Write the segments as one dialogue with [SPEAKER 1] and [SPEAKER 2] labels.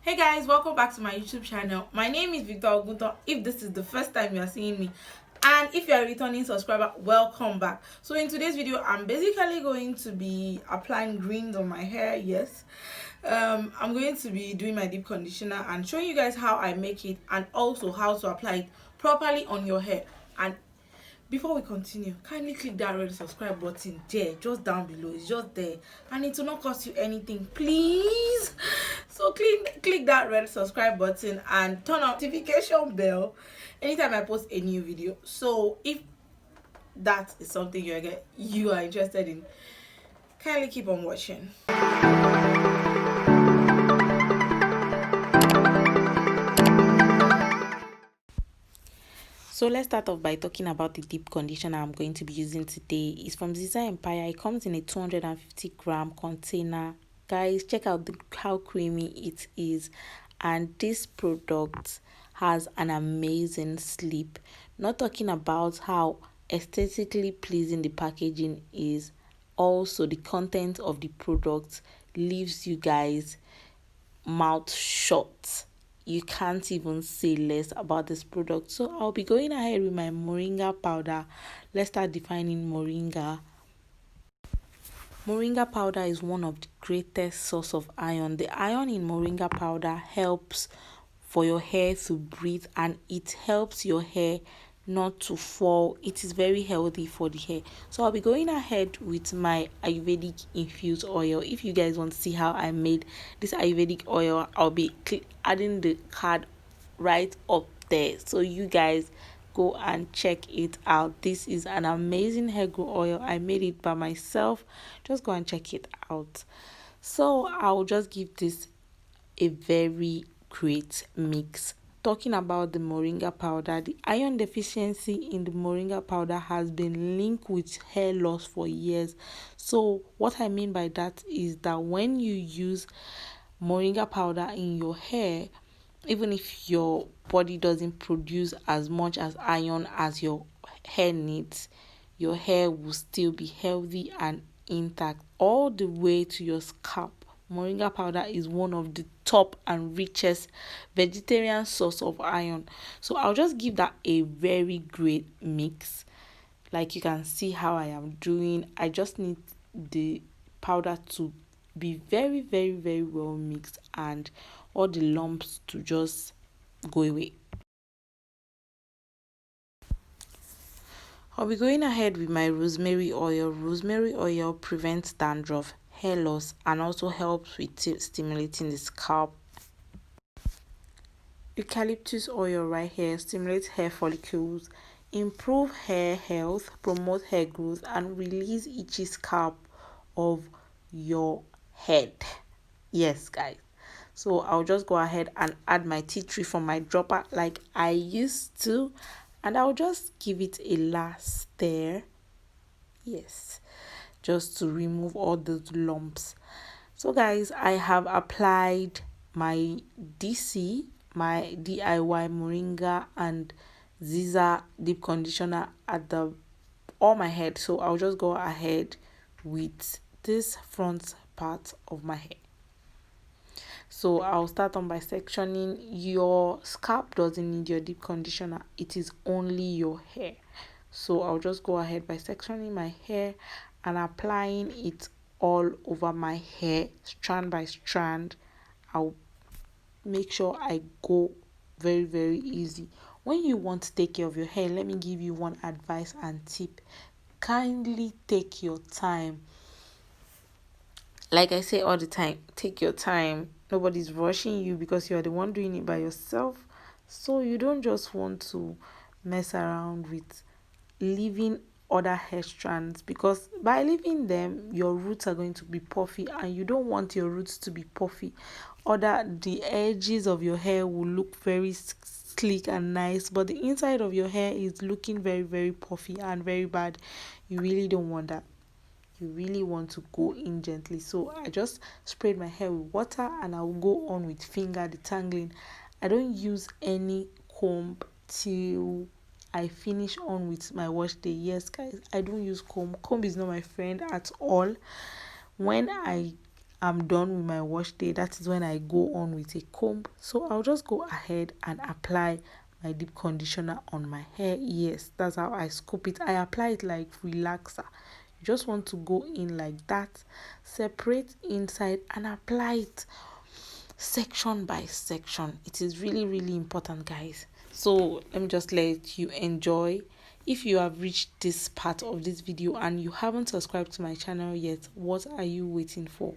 [SPEAKER 1] Hey guys, welcome back to my YouTube channel. My name is Victor Oguntan if this is the first time you are seeing me, and if you are a returning subscriber, welcome back. So in today's video, I'm basically going to be applying greens on my hair. Yes, I'm going to be doing my deep conditioner and showing you guys how I make it and also how to apply it properly on your hair. And before we continue, kindly click that red subscribe button there, just down below. It's just there, and it will not cost you anything, please. So click that red subscribe button and turn on notification bell anytime I post a new video. So if that is something you are interested in, kindly keep on watching. So let's start off by talking about the deep conditioner I'm going to be using today. It's from ZIZA Empire. It comes in a 250-gram container. Guys, check out how creamy it is. And this product has an amazing sleep. Not talking about how aesthetically pleasing the packaging is. Also, the content of the product leaves you guys mouth shut. You can't even say less about this product. So I'll be going ahead with my moringa powder. Let's start defining moringa. Moringa powder is one of the greatest source of iron. The iron in moringa powder helps for your hair to breathe, and it helps your hair not to fall. It is very healthy for the hair. So I'll be going ahead with my Ayurvedic infused oil. If you guys want to see how I made this Ayurvedic oil, I'll be adding the card right up there, so you guys go and check it out. This is an amazing hair growth oil. I made it by myself. Just go and check it out. So I'll just give this a very great mix. Talking about the moringa powder, the iron deficiency in the moringa powder has been linked with hair loss for years. So what I mean by that is that when you use moringa powder in your hair, even if your body doesn't produce as much as iron as your hair needs, your hair will still be healthy and intact all the way to your scalp. Moringa powder is one of the top and richest vegetarian source of iron. So I'll just give that a very great mix. Like you can see how I am doing. I just need the powder to be very, very, very well mixed and all the lumps to just go away. I'll be going ahead with my rosemary oil. Rosemary oil prevents dandruff, hair loss, and also helps with stimulating the scalp. Eucalyptus oil right here stimulates hair follicles, improve hair health, promote hair growth, and release itchy scalp of your head. Yes, guys. So I'll just go ahead and add my tea tree from my dropper like I used to, and I'll just give it a last stir. Yes, just to remove all those lumps. So guys, I have applied my DC, my DIY Moringa and ZIZA deep conditioner at all my head. So I'll just go ahead with this front part of my hair. So I'll start on by sectioning. Your scalp doesn't need your deep conditioner, it is only your hair. So I'll just go ahead by sectioning my hair and applying it all over my hair, strand by strand. I'll make sure I go very, very easy. When you want to take care of your hair, let me give you one advice and tip. Kindly take your time. Like I say all the time, take your time. Nobody's rushing you because you are the one doing it by yourself. So you don't just want to mess around with leaving other hair strands, because by leaving them, your roots are going to be puffy, and you don't want your roots to be puffy. The edges of your hair will look very sleek and nice, but the inside of your hair is looking very, very puffy and very bad. You really don't want that. You really want to go in gently. So I just sprayed my hair with water and I'll go on with finger detangling. I don't use any comb till I finish on with my wash day. Yes, guys, I don't use comb. Comb is not my friend at all. When I I'm done with my wash day, that is when I go on with a comb. So I'll just go ahead and apply my deep conditioner on my hair. Yes, that's how I scoop it. I apply it like relaxer. You just want to go in like that, separate inside and apply it section by section. It is really, really important, guys. So let me just let you enjoy. If you have reached this part of this video and you haven't subscribed to my channel yet, what are you waiting for?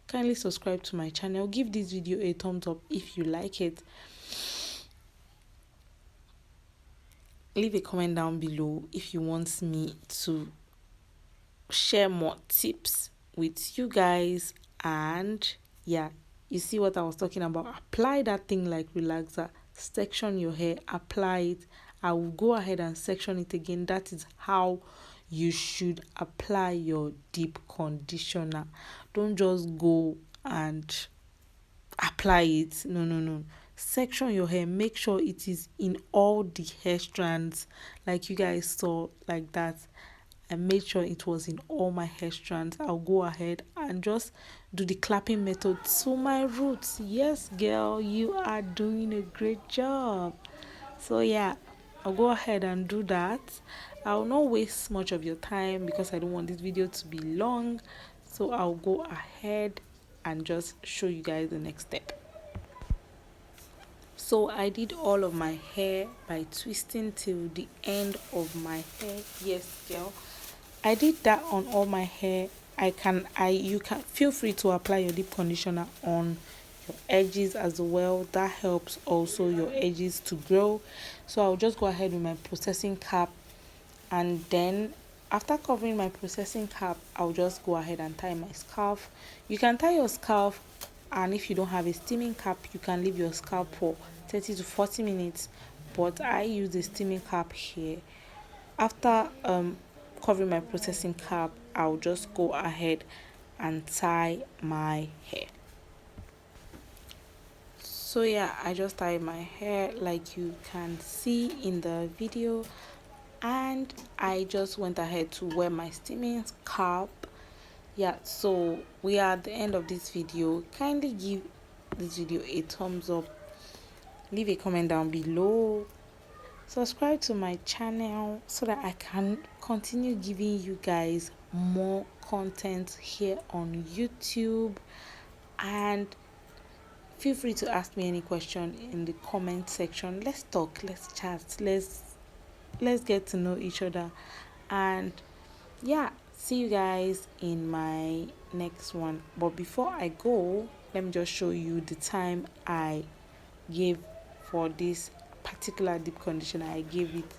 [SPEAKER 1] Kindly subscribe to my channel. Give this video a thumbs up if you like it. Leave a comment down below if you want me to share more tips with you guys. And yeah, you see what I was talking about. Apply that thing like relaxer. Section your hair, apply it. I will go ahead and section it again. That is how you should apply your deep conditioner. Don't just go and apply it. No. Section your hair. Make sure it is in all the hair strands, like you guys saw, like that. I made sure it was in all my hair strands. I'll go ahead and just do the clapping method to my roots. Yes, girl, you are doing a great job. So yeah, I'll go ahead and do that. I'll not waste much of your time because I don't want this video to be long. So I'll go ahead and just show you guys the next step. So I did all of my hair by twisting till the end of my hair. Yes, girl, I did that on all my hair. You can feel free to apply your deep conditioner on your edges as well. That helps also your edges to grow. So I'll just go ahead with my processing cap, and then after covering my processing cap, I'll just go ahead and tie my scarf. You can tie your scarf, and if you don't have a steaming cap, you can leave your scalp for 30 to 40 minutes, but I use the steaming cap here. After covering my processing cap, I'll just go ahead and tie my hair. So yeah, I just tied my hair like you can see in the video, and I just went ahead to wear my steaming cap. Yeah, so we are at the end of this video. Kindly give this video a thumbs up, leave a comment down below, subscribe to my channel so that I can continue giving you guys more content here on YouTube. And feel free to ask me any question in the comment section. Let's talk, let's chat, let's get to know each other. And yeah, see you guys in my next one. But before I go, let me just show you the time I gave for this particular deep conditioner. I gave it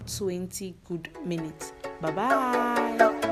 [SPEAKER 1] 20 good minutes. Bye bye.